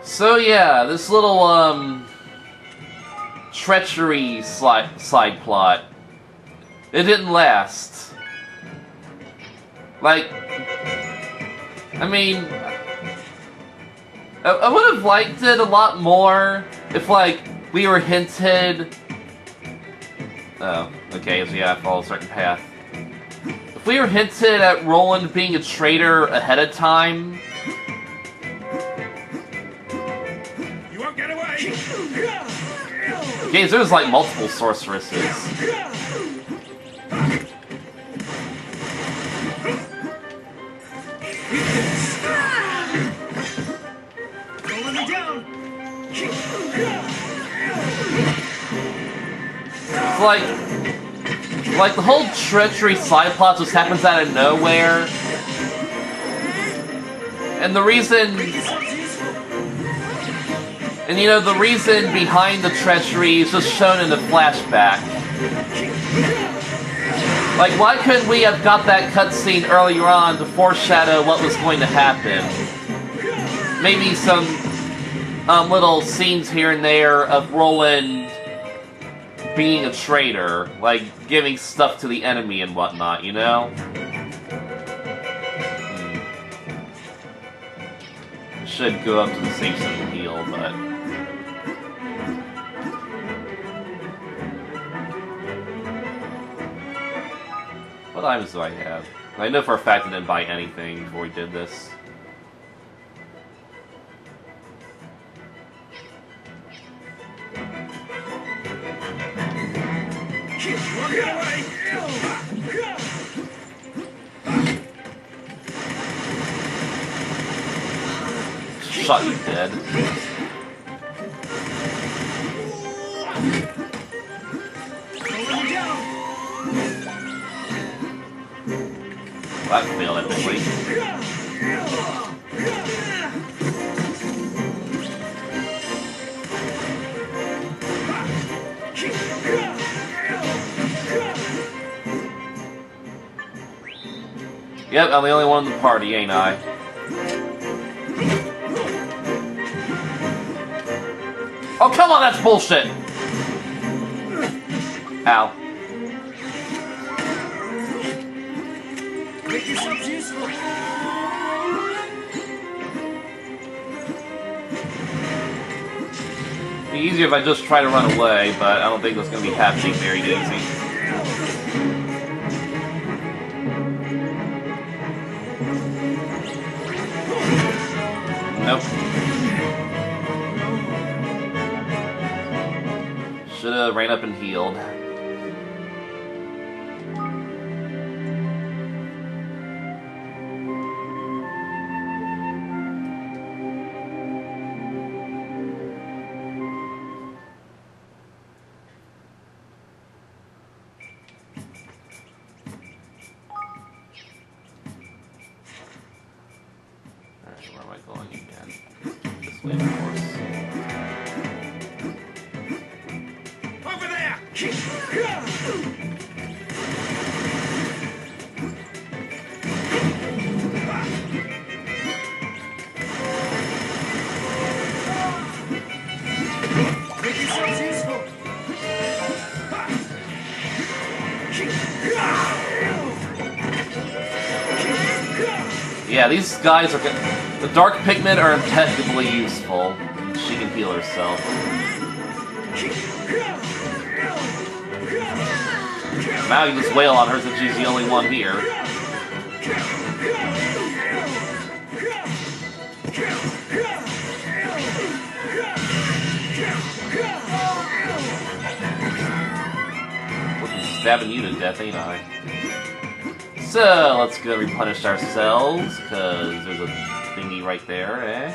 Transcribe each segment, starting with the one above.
So yeah, this little treachery side plot, it didn't last. Like, I mean, I would have liked it a lot more if, like, we were hinted... Oh, okay, so yeah, I follow a certain path. If we were hinted at Roland being a traitor ahead of time... You won't get away! Okay, so there's, like, multiple sorceresses. Like the whole treachery side plot just happens out of nowhere. And the reason... And you know, the reason behind the treachery is just shown in the flashback. Like, why couldn't we have got that cutscene earlier on to foreshadow what was going to happen? Maybe some little scenes here and there of Roland being a traitor, like giving stuff to the enemy and whatnot, you know? Should go up to the safe zone and heal, but... What items do I have? I know for a fact I didn't buy anything before we did this. Shot you dead. Well, that failed epically. Yep, I'm the only one in the party, ain't I? Oh, come on, that's bullshit! Ow. Make yourselves useful. It'd be easier if I just try to run away, but I don't think that's going to be happening very easy. Nope. Should've ran up and healed. Alright, where am I going again? This way, of course. Over there! Make yourselves useful. Yeah, these guys are... The Dark Pigmen are impeccably useful. She can heal herself. Now you just wail on her since she's the only one here. Looking stabbing you to death, ain't I? So, let's go replenish ourselves, because there's a thingy right there, eh?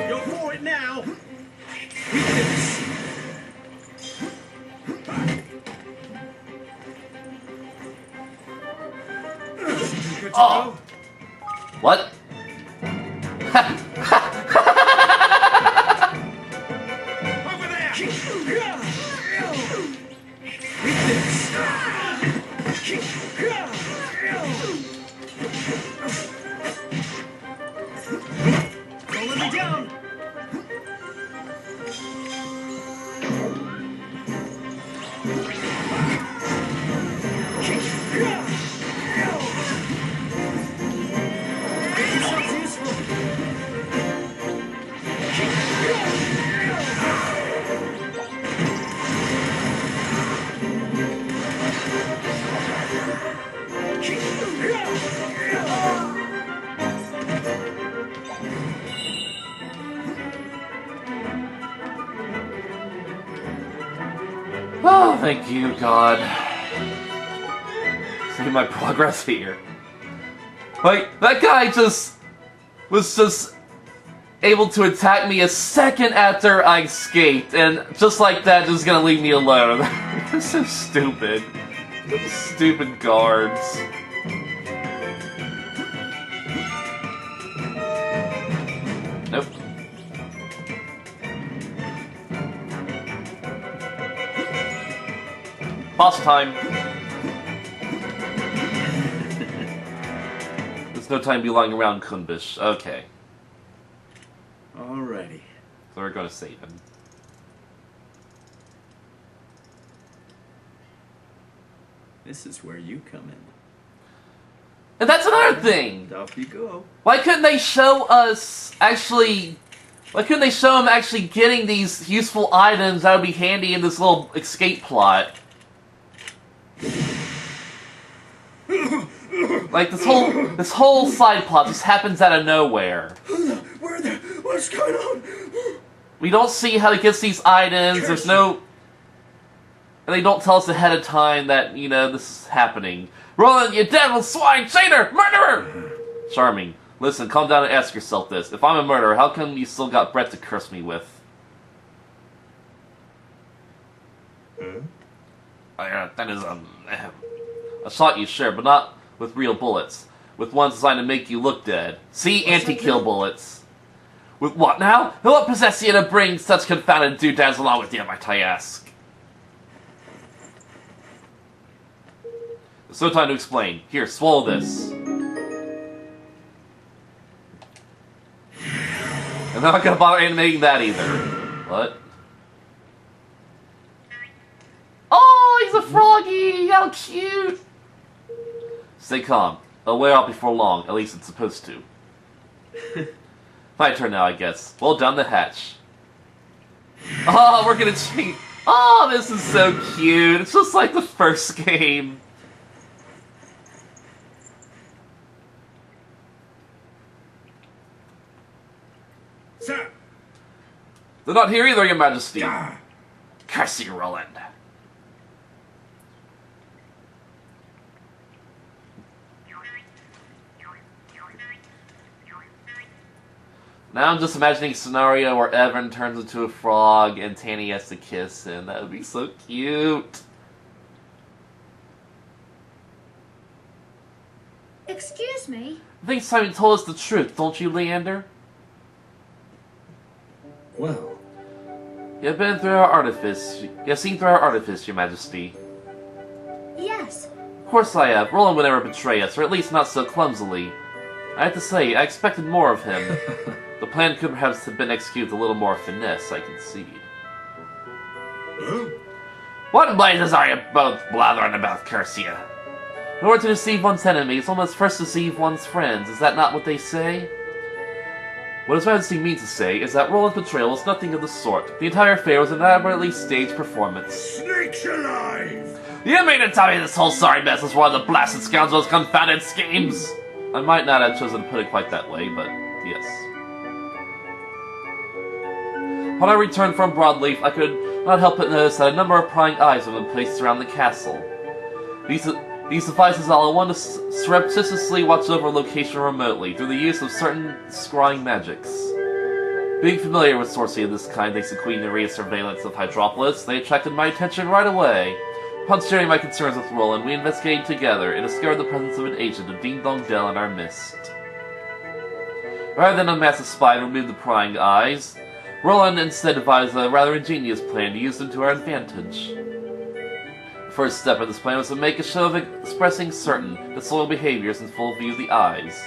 You're for Good to Oh. What? go. Over there. Don't let me down. Make yourselves useful. Oh, thank you, God. See my progress here. Like, that guy was just able to attack me a second after I escaped, and just like that, just gonna leave me alone. That's so stupid. Stupid guards. Nope. Boss time. There's no time to be lying around, Kunbish. Okay. Alrighty. So we're gonna save him. This is where you come in. And that's another thing! Off you go. Why couldn't they show us actually... Why couldn't they show him actually getting these useful items that would be handy in this little escape plot? Like, this whole side plot just happens out of nowhere. What's going on? We don't see how he gets these items, there's no... And they don't tell us ahead of time that, you know, this is happening. Roland, you devil, swine, traitor, murderer! Charming. Listen, calm down and ask yourself this. If I'm a murderer, how come you still got breath to curse me with? That is, I shot you, sure, but not with real bullets. With ones designed to make you look dead. See? Anti-kill bullets. With what now? Who what possessed you to bring such confounded doodads along with you, might I ask? There's no time to explain. Here, swallow this. I'm not gonna bother animating that either. What? Oh, he's a froggy! How cute! Stay calm. It'll wear out before long. At least it's supposed to. My turn now, I guess. Well, down the hatch. Oh, we're gonna cheat. Oh, this is so cute. It's just like the first game. Sir. They're not here either, Your Majesty. Ah. Curse you, Roland. Now I'm just imagining a scenario where Evan turns into a frog and Tanny has to kiss him. That would be so cute. Excuse me? I think Simon told us the truth, don't you, Leander? Well, You've been through our artifice. You've seen through our artifice, Your Majesty. Yes. Of course I have. Roland would never betray us, or at least not so clumsily. I have to say, I expected more of him. The plan could perhaps have been executed with a little more finesse, I concede. Huh? What blazes are you both blathering about, Cursia? In order to deceive one's enemies, one must first deceive one's friends. Is that not what they say? What His Majesty means to say is that Roland's betrayal is nothing of the sort. The entire affair was an elaborately staged performance. Snakes alive! You mean to tell me this whole sorry mess was one of the blasted scoundrel's confounded schemes? I might not have chosen to put it quite that way, but yes. When I returned from Broadleaf, I could not help but notice that a number of prying eyes have been placed around the castle. These devices allow one to surreptitiously watch over a location remotely through the use of certain scrying magics. Being familiar with sorcery of this kind thanks to Queen Neria's surveillance of Hydropolis, they attracted my attention right away. Upon sharing my concerns with Roland, we investigated together and discovered the presence of an agent of Ding Dong Dell in our midst. Rather than unmask the spy and remove the prying eyes, Roland instead devised a rather ingenious plan to use them to our advantage. The first step of this plan was to make a show of expressing certain disloyal behaviors in full view of the eyes.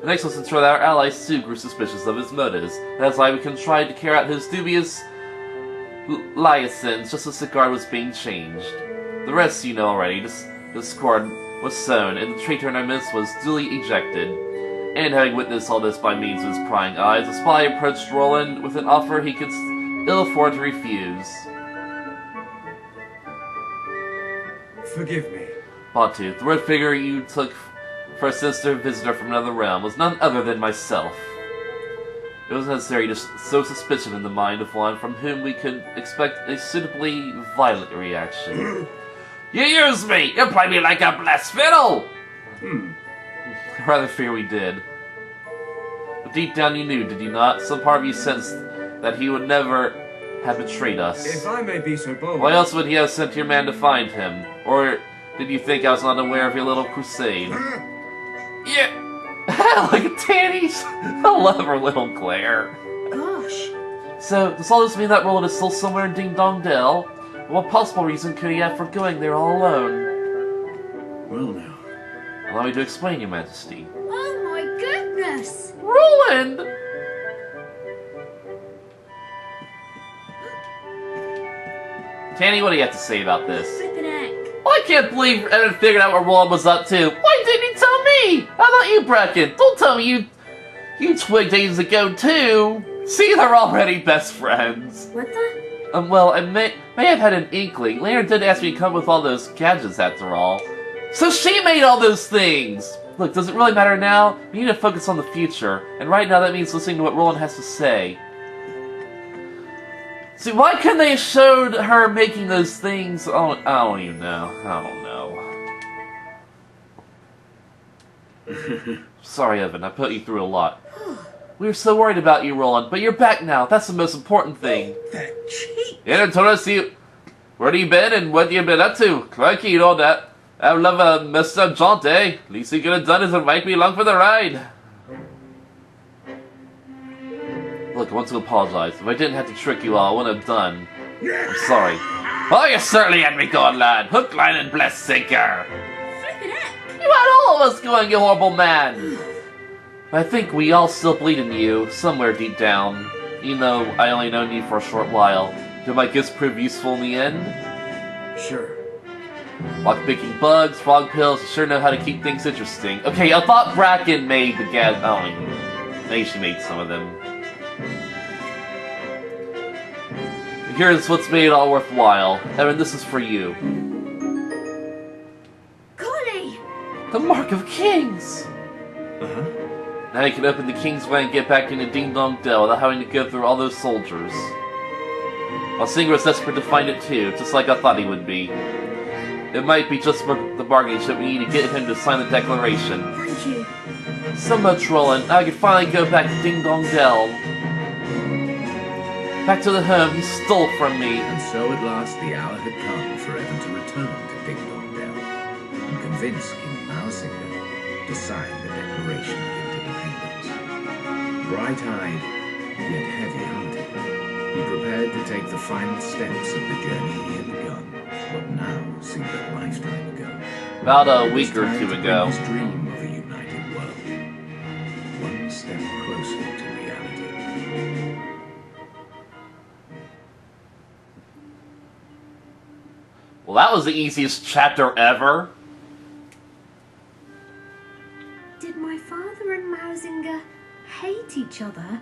The next was to ensure that our ally Sue grew suspicious of his motives. That's why we contrived to carry out his dubious liaisons just as the guard was being changed. The rest you know already. The discord was sown, and the traitor in our midst was duly ejected. And having witnessed all this by means of his prying eyes, the spy approached Roland with an offer he could ill afford to refuse. Forgive me. Batu, the red figure you took for a sinister visitor from another realm was none other than myself. It was necessary to sow suspicion in the mind of one from whom we could expect a suitably violent reaction. You used me! You played me like a blessed fiddle! I rather fear we did. But deep down you knew, did you not? Some part of you sensed that he would never have betrayed us. If I may be so bold... Why else would he have sent your man to find him? Or did you think I was not aware of your little crusade? Yeah! Look at Tanny's! I love her little glare. Gosh. So, does all this mean that Roland is still somewhere in Ding Dong Dell? What possible reason could he have for going there all alone? Well now. Allow me to explain, Your Majesty. Oh my goodness! Roland! Tanny, what do you have to say about this? Flippin' heck. I can't believe Evan figured out what Roland was up to. Why didn't he tell me? How about you, Bracken? Don't tell me you twigged ages ago, too. See, they're already best friends. What the? Well, I may have had an inkling. Lena did ask me to come with all those gadgets, after all. So she made all those things! Look, does it really matter now? We need to focus on the future. And right now that means listening to what Roland has to say. See, why couldn't they have showed her making those things? Oh, I don't even know. I don't know. Sorry, Evan. I put you through a lot. We were so worried about you, Roland, but you're back now. That's the most important thing. That cheat! Yeah, told us where have you been and what you been up to? Crikey, you know that. I love a messed up jaunt, eh? Least he could have done is invite me along for the ride. Look, I want to apologize. If I didn't have to trick you all, I wouldn't have done. I'm sorry. Oh, you certainly had me going, lad. Hook, line, and bless sinker. Flippin' heck. You had all of us going, you horrible man. I think we all still believe in you, somewhere deep down. Even though I only known you for a short while. Did my gifts prove useful in the end? Sure. Lock-picking bugs, frog pills, you sure know how to keep things interesting. Okay, I thought Bracken made the gas. I don't even know. Maybe she made some of them. Here's what's made it all worthwhile. Evan, this is for you. Golly! The Mark of Kings! Uh-huh. Now you can open the King's Way and get back into Ding Dong Dell without having to go through all those soldiers. While Singer was desperate to find it too, just like I thought he would be. It might be just the bargaining chip we need to get him to sign the declaration. Thank you. So much, Roland. Now I can finally go back to Ding Dong Dell. Back to the home he stole from me. And so at last the hour had come for Evan to return to Ding Dong Dell and convince King Mausinger to sign the Declaration of Independence. Bright-eyed, yet heavy-hearted, he prepared to take the final steps of the journey he had begun, what now seemed a lifetime ago. About a week or two ago. His dream of a united world, one step closer to reality. Well, that was the easiest chapter ever. Did my father and Mausinger hate each other?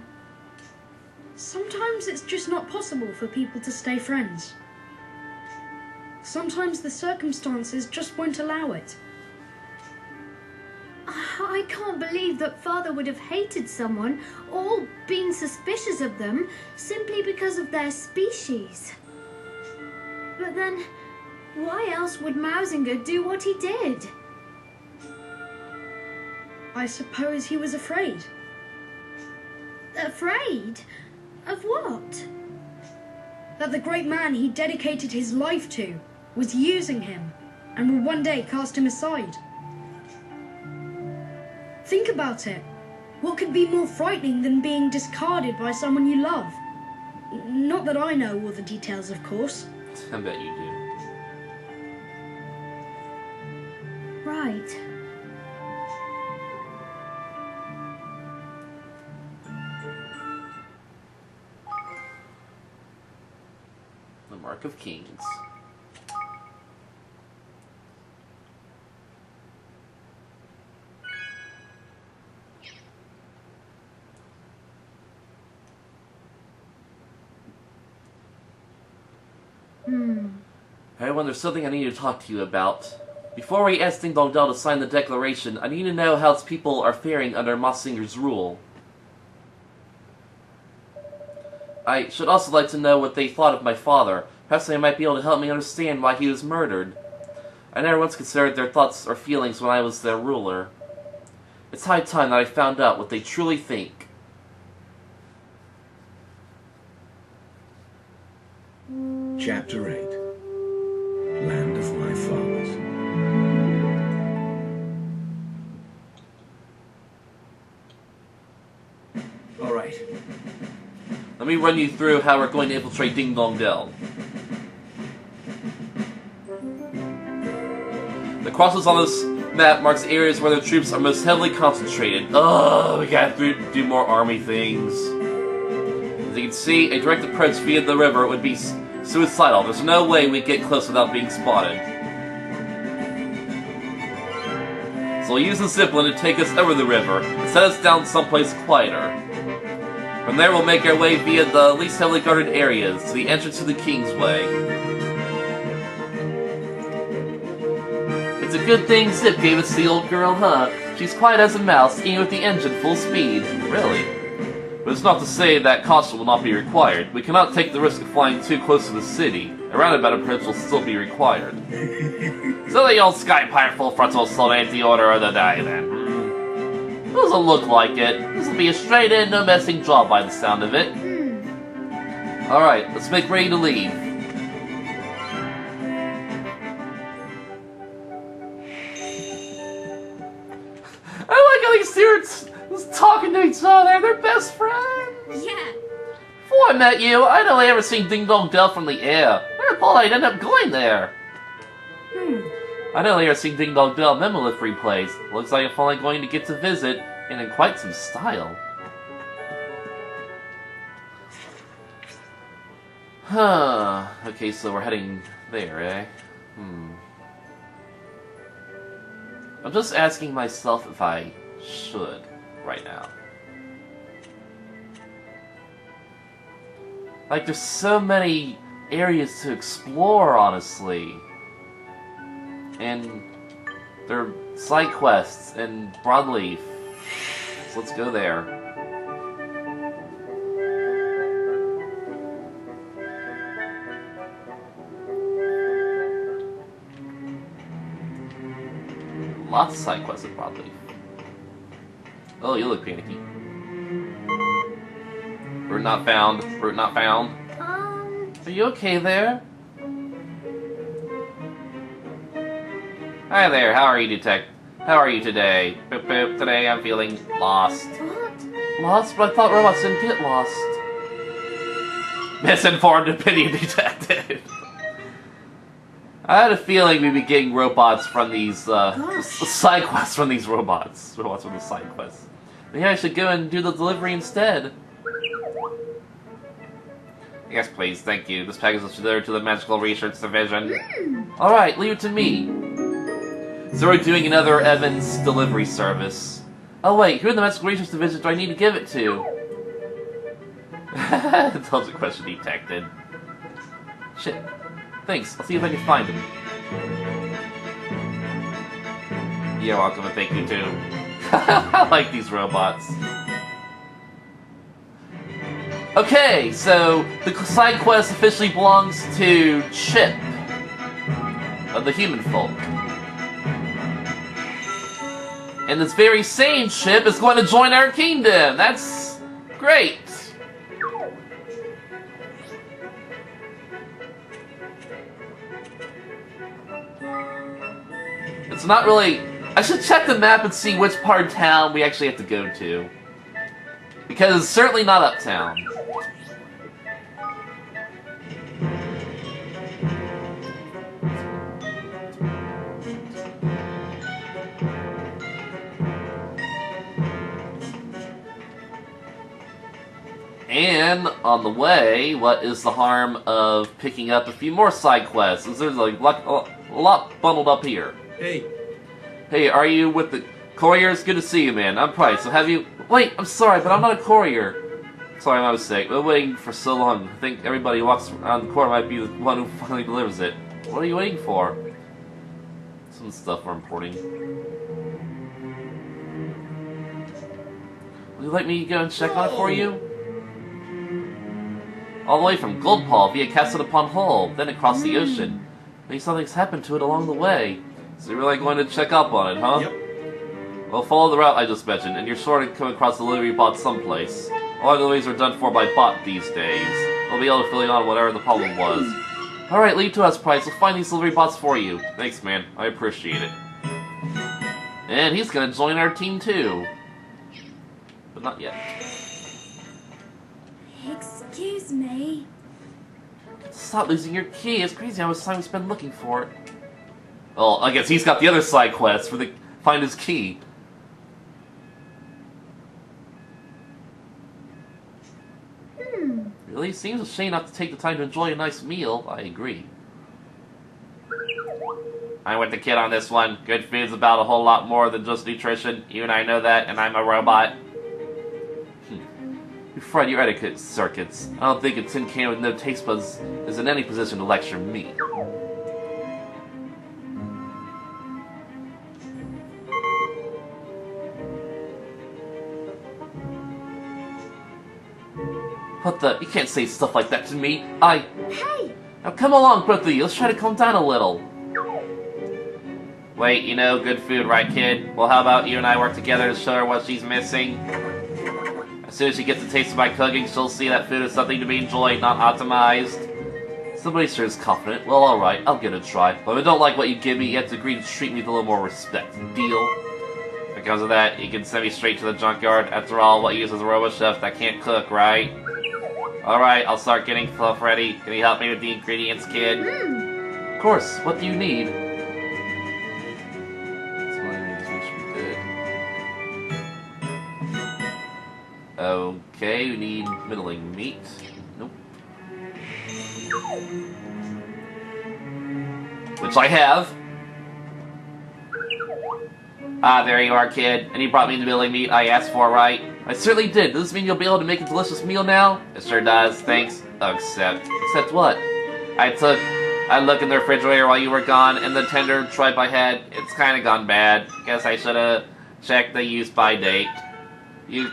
Sometimes it's just not possible for people to stay friends. Sometimes the circumstances just won't allow it. I can't believe that father would have hated someone or been suspicious of them simply because of their species. But then, why else would Mausinger do what he did? I suppose he was afraid. Afraid? Of what? That the great man he dedicated his life to was using him and will one day cast him aside. Think about it. What could be more frightening than being discarded by someone you love? Not that I know all the details, of course. I bet you do. Right. The Mark of Kings. Everyone, there's something I need to talk to you about. Before we ask Ding Dong Dell to sign the declaration, I need to know how its people are faring under Mossinger's rule. I should also like to know what they thought of my father. Perhaps they might be able to help me understand why he was murdered. I never once considered their thoughts or feelings when I was their ruler. It's high time that I found out what they truly think. Chapter 8. Land of My Fathers. All right. Let me run you through how we're going to infiltrate Ding Dong Dell. The crosses on this map marks areas where the troops are most heavily concentrated. Oh, we gotta do more army things. As you can see, a direct approach via the river would be suicidal. There's no way we get close without being spotted. So we'll use the zipline to take us over the river and set us down someplace quieter. From there we'll make our way via the least heavily guarded areas to the entrance to the Kingsway. It's a good thing Zip gave us the old girl, huh? She's quiet as a mouse, eating with the engine full speed. Really? But it's not to say that caution will not be required. We cannot take the risk of flying too close to the city. A roundabout approach will still be required. So the old sky pirate full frontal assault ain't the order of the day, then. Doesn't look like it. This'll be a straight-in, no messing job by the sound of it. Alright, let's make ready to leave. I like how these dudes talking to each other. They're best friends. Yeah. Before I met you, I'd only ever seen Ding Dong Dell from the air. Never thought I'd end up going there. I'd only ever seen Ding Dong Dell Memolith replays. Looks like I'm finally going to get to visit, and in quite some style. Huh. Okay, so we're heading there, eh? I'm just asking myself if I should right now. Like, there's so many areas to explore, honestly. And there are side quests and Broadleaf. So let's go there. Lots of side quests at Broadleaf. Oh, you look panicky. Route not found. Route not found. Are you okay there? Hi there, how are you How are you today? Boop boop, today I'm feeling lost. What? Lost? But I thought robots didn't get lost. Misinformed opinion detected. I had a feeling we'd be getting robots from these, side quests from these robots. Robots from the side quests. Maybe I should go and do the delivery instead. Yes, please, thank you. This package is delivered to the Magical Research Division. Alright, leave it to me. So we're doing another Evans delivery service. Oh wait, who in the Magical Research Division do I need to give it to? Intelligent question detected. Shit. Thanks, I'll see if I can find him. You're welcome, and thank you too. I like these robots. Okay, so the side quest officially belongs to Chip of the human folk. And this very same Chip is going to join our kingdom. That's Great! It's not really... I should check the map and see which part of town we actually have to go to. Because it's certainly not uptown. And on the way, what is the harm of picking up a few more side quests? There's like a lot bundled up here. Hey, Hey, are you with the couriers? Good to see you, man. I'm Price. So have you... Wait, I'm sorry, but I'm not a courier. Sorry, my mistake. I've been waiting for so long. I think everybody who walks around the corner might be the one who finally delivers it. What are you waiting for? Some stuff we're importing. Would you like me to go and check on it for you? All the way from Goldpaw via Castle upon Hull, then across the ocean. Maybe something's happened to it along the way. So you're really going to check up on it, huh? Yep. Well, follow the route I just mentioned, and you're sure to come across the delivery bot someplace. All deliveries are done for by bot these days. We'll be able to fill you on whatever the problem was. Alright, leave to us, Price. We'll find these delivery bots for you. Thanks, man. I appreciate it. And he's gonna join our team, too. But not yet. Excuse me. Stop losing your key. It's crazy how much time we spend looking for it. Well, I guess he's got the other side quest for the find his key. Really? Seems a shame not to take the time to enjoy a nice meal. I agree. I'm with the kid on this one. Good food's about a whole lot more than just nutrition. You and I know that, and I'm a robot. You fried your etiquette circuits. I don't think a tin can with no taste buds is in any position to lecture me. What the? You can't say stuff like that to me. Hey! Now come along, both of you. Let's try to calm down a little. Wait, you know, good food, right, kid? Well, how about you and I work together to show her what she's missing? As soon as she gets a taste of my cooking, she'll see that food is something to be enjoyed, not optimized. Somebody sure is confident. Well, alright, I'll give it a try. But if I don't like what you give me, you have to agree to treat me with a little more respect. Deal? Because of that, you can send me straight to the junkyard. After all, what use is a robo-chef that can't cook, right? Alright, I'll start getting stuff ready. Can you help me with the ingredients, kid? Of course. What do you need? Okay, we need middling meat. Nope. Which I have. Ah, there you are, kid. And you brought me the middling meat I asked for, right? I certainly did. Does this mean you'll be able to make a delicious meal now? It sure does, thanks. Except what? I looked in the refrigerator while you were gone, and the tender tripe I had, it's kinda gone bad. Guess I should've checked the use-by date. You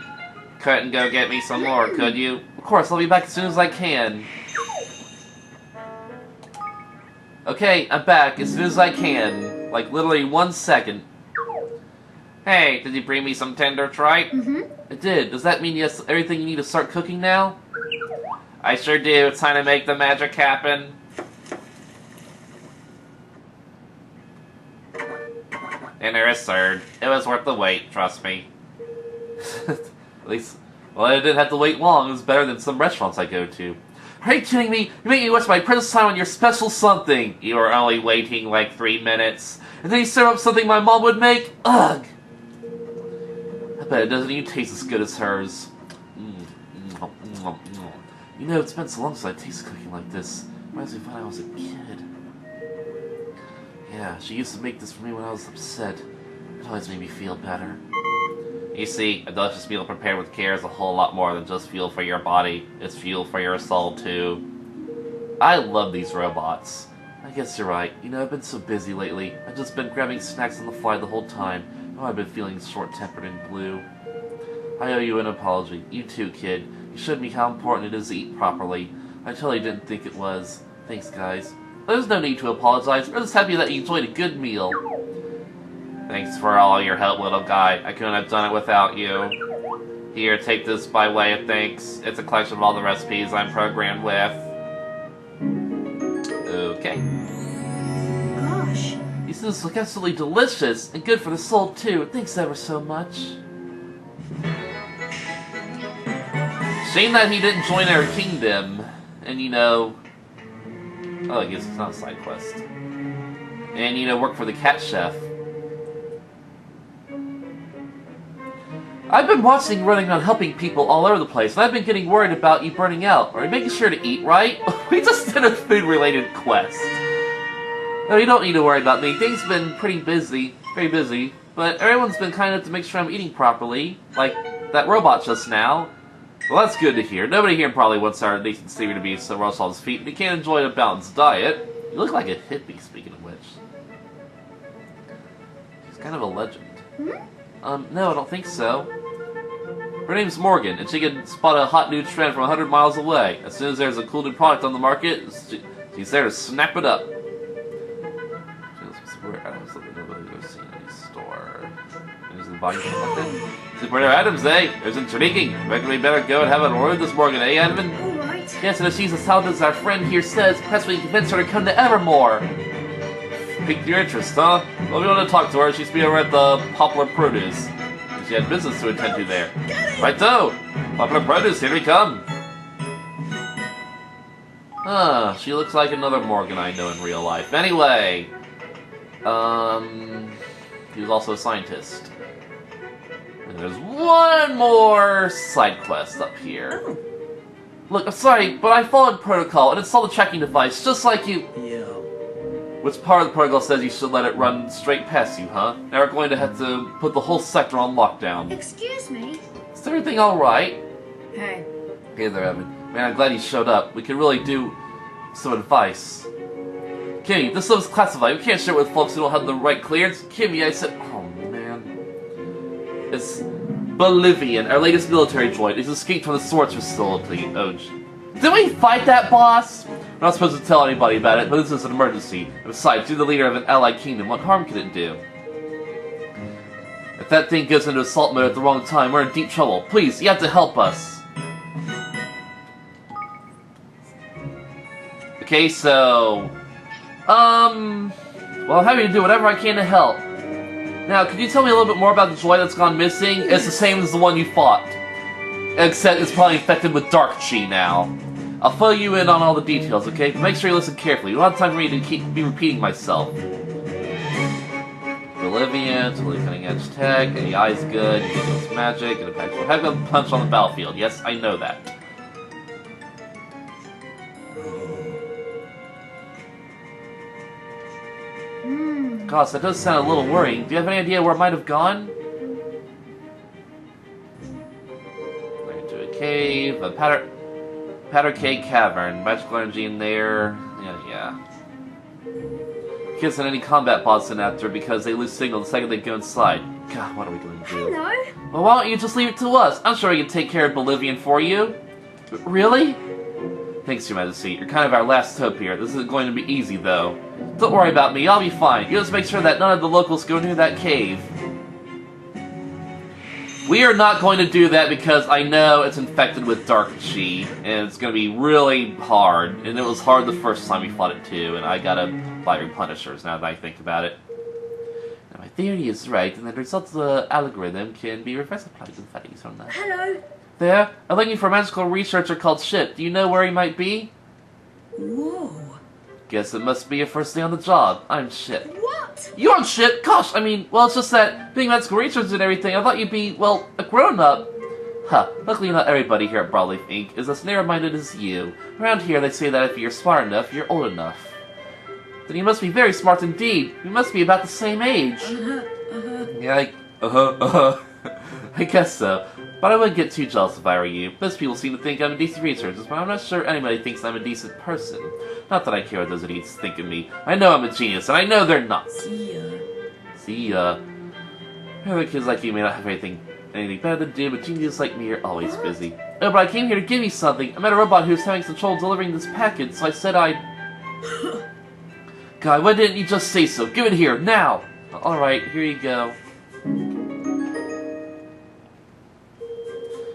couldn't go get me some more, could you? Of course, I'll be back as soon as I can. Okay, I'm back as soon as I can. Like, literally 1 second. Hey, did you bring me some tender tripe? It did. Does that mean you have everything you need to start cooking now? I sure do. It's time to make the magic happen. And there is third. It was worth the wait, trust me. At least, well, I didn't have to wait long. It was better than some restaurants I go to. Are you kidding me? You made me waste my precious time on your special something. You were only waiting like 3 minutes. And then you serve up something my mom would make? Ugh! I bet it doesn't even taste as good as hers. You know, it's been so long since I tasted cooking like this. Reminds me of when I was a kid. Yeah, she used to make this for me when I was upset. It always made me feel better. You see, a delicious meal prepared with care is a whole lot more than just fuel for your body. It's fuel for your soul, too. I love these robots. I guess you're right. You know, I've been so busy lately. I've just been grabbing snacks on the fly the whole time. Oh, I've been feeling short-tempered and blue. I owe you an apology. You too, kid. You showed me how important it is to eat properly. I totally didn't think it was. Thanks, guys. There's no need to apologize. We're just happy that you enjoyed a good meal. Thanks for all your help, little guy. I couldn't have done it without you. Here, take this by way of thanks. It's a collection of all the recipes I'm programmed with. Okay. Gosh. These things look absolutely delicious, and good for the soul too. Thanks ever so much. Shame that he didn't join our kingdom, and you know... Oh, I guess it's not a side quest. And you know, work for the cat chef. I've been watching running on helping people all over the place, and I've been getting worried about you burning out. Are you making sure to eat right? We just did a food-related quest. No, you don't need to worry about me. Things have been pretty busy. Very busy. But everyone's been kind enough to make sure I'm eating properly. Like that robot just now. Well, that's good to hear. Nobody here probably wants our decent Stevie to be so roast on his feet, and he can't enjoy a balanced diet. You look like a hippie, speaking of which. She's kind of a legend. No, I don't think so. Her name's Morgan, and she can spot a hot new trend from 100 miles away. As soon as there's a cool new product on the market, she's there to snap it up. I don't know if I've seen any store. There's the body something. Super items, eh? There's intriguing. Reckon we better go and have an order this Morgan, eh, Edmund? Alright. Yes, and if she's as talented as our friend here says, perhaps we can convince her to come to Evermore. Piqued your interest, huh? Well, we want to talk to her. She's been over at the Poplar Produce. She had business to attend to there. Righto! Poplar Produce, here we come! Ah, she looks like another Morgan I know in real life. Anyway, he was also a scientist. And there's one more side quest up here. Oh. Look, I'm sorry, but I followed protocol and installed a tracking device just like you. Yeah. Which part of the protocol says you should let it run straight past you, huh? Now we're going to have to put the whole sector on lockdown. Excuse me? Is everything alright? Hey. Hey there, Evan. Man, I'm glad you showed up. We could really do some advice. Kimmy, this stuff's classified. We can't share it with folks who don't have the right clearance. Kimmy, I said... Oh, man. It's Bolivian, our latest military droid. He's escaped from the swords facility. Oh, did we fight that boss? We're not supposed to tell anybody about it, but this is an emergency. And besides, you're the leader of an allied kingdom. What harm could it do? If that thing goes into assault mode at the wrong time, we're in deep trouble. Please, you have to help us. Okay, so... well, I'm happy to do whatever I can to help. Now, could you tell me a little bit more about the droid that's gone missing? It's the same as the one you fought. Except it's probably infected with dark chi now. I'll fill you in on all the details, okay? But make sure you listen carefully. You don't have time for me to be repeating myself. Bolivian, totally cutting edge tech, and the eye's good, ridiculous magic, and a pack heck of a punch on the battlefield. Yes, I know that. Gosh, that does sound a little worrying. Do you have any idea where it might have gone? Into a cave, a Powder Cave Cavern, magical energy in there. Yeah. Can't send any combat bots in after because they lose signal the second they go inside. God, what are we going to do? Hello? Well, why don't you just leave it to us? I'm sure we can take care of Bolivian for you. Really? Thanks, Your Majesty. You're kind of our last hope here. This isn't going to be easy, though. Don't worry about me. I'll be fine. You just make sure that none of the locals go near that cave. We are not going to do that because I know it's infected with dark chi, and it's going to be really hard. And it was hard the first time we fought it too, and I gotta buy replenishers now that I think about it. Now, my theory is right, and the results of the algorithm can be reverse applied to the findings from that. Hello. There, I'm looking for a magical researcher called Shit. Do you know where he might be? Whoa. Guess it must be your first day on the job. I'm Shit. What? You're Shit? Gosh, I mean, well, it's just that being medical researchers and everything, I thought you'd be, well, a grown-up. Huh, luckily not everybody here at Broadleaf Inc. is as narrow-minded as you. Around here, they say that if you're smart enough, you're old enough. Then you must be very smart indeed. We must be about the same age. Yeah, I guess so. But I wouldn't get too jealous if I were you. Most people seem to think I'm a decent researcher, but I'm not sure anybody thinks I'm a decent person. Not that I care what those idiots think of me. I know I'm a genius, and I know they're not. See ya. Other kids like you may not have anything better to do, but geniuses like me are always busy. Oh, but I came here to give you something. I met a robot who's having some trouble delivering this package, so I said I'd... God, why didn't you just say so? Give it here, now! Alright, here you go.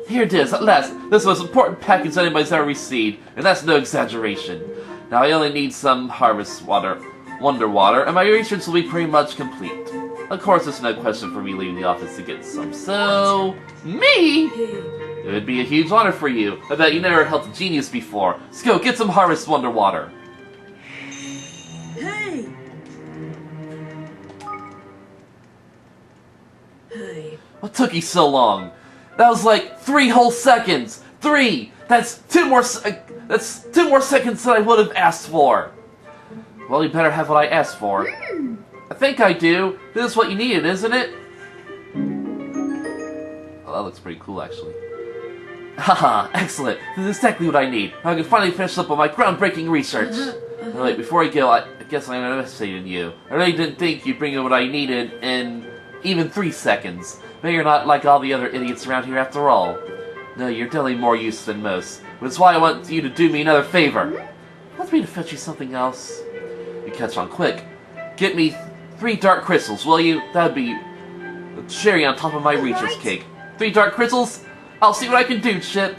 Here it is, at last. This is the most important package anybody's ever received, and that's no exaggeration. Now I only need some harvest water, wonder water, and my research will be pretty much complete. Of course, there's no question for me leaving the office to get some, so... Me? It would be a huge honor for you. I bet you never helped a genius before. Let's go, get some harvest wonder water. Hey! Hey. What took you so long? That was like 3 whole seconds! 3! That's 2 more seconds than I would have asked for! Well, you better have what I asked for. I think I do. This is what you needed, isn't it? Oh, that looks pretty cool, actually. Haha, excellent. This is exactly what I need. I can finally finish up on my groundbreaking research. Oh, wait, before I go, I guess I underestimated you. I really didn't think you'd bring in what I needed in even 3 seconds. Maybe you're not like all the other idiots around here after all. No, you're definitely more useful than most. Which is why I want you to do me another favor. Want me to fetch you something else? You catch on quick. Get me 3 dark crystals, will you? That'd be the cherry on top of my research cake. 3 dark crystals? I'll see what I can do, Chip.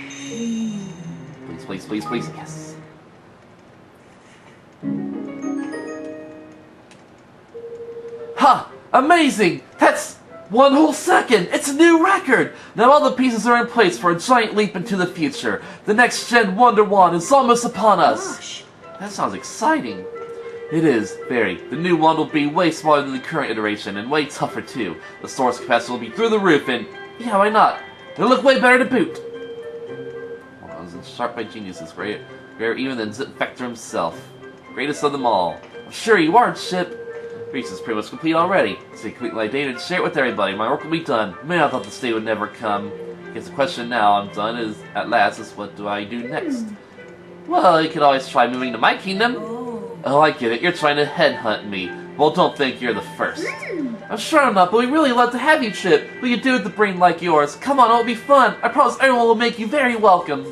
Please, please, please, please. Yes. Ha! Amazing! That's 1 whole second! It's a new record! Now all the pieces are in place for a giant leap into the future. The next gen Wonder Wand is almost upon us. Gosh. That sounds exciting. It is, very. The new wand will be way smaller than the current iteration, and way tougher too. The storage capacity will be through the roof, and yeah, why not? It'll look way better to boot. Well, it's sharp by geniuses, greater even than Zip Vector himself. Greatest of them all. I'm sure you are, Chip. Research is pretty much complete already. So you complete my data and share it with everybody. My work will be done. Man, I thought this day would never come. I guess the question now I'm done is, at last, is what do I do next? Well, you could always try moving to my kingdom. Oh, I get it. You're trying to headhunt me. Well, don't think you're the first. I'm sure I'm not, but we really love to have you, Chip. We could do with a brain like yours. Come on, it'll be fun. I promise everyone will make you very welcome.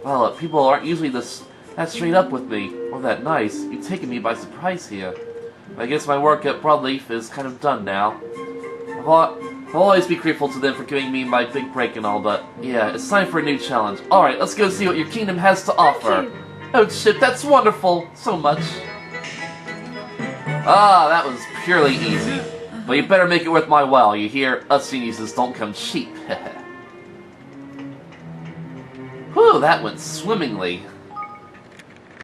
Well, people aren't usually that straight up with me, or that nice. You've taken me by surprise here. I guess my work at Broadleaf is kind of done now. I'll always be grateful to them for giving me my big break and all, but yeah, it's time for a new challenge. Alright, let's go see what your kingdom has to offer. Oh, Chip, that's wonderful. So much. Ah, that was purely easy. But you better make it worth my while, you hear? Us geniuses don't come cheap. Whew, that went swimmingly.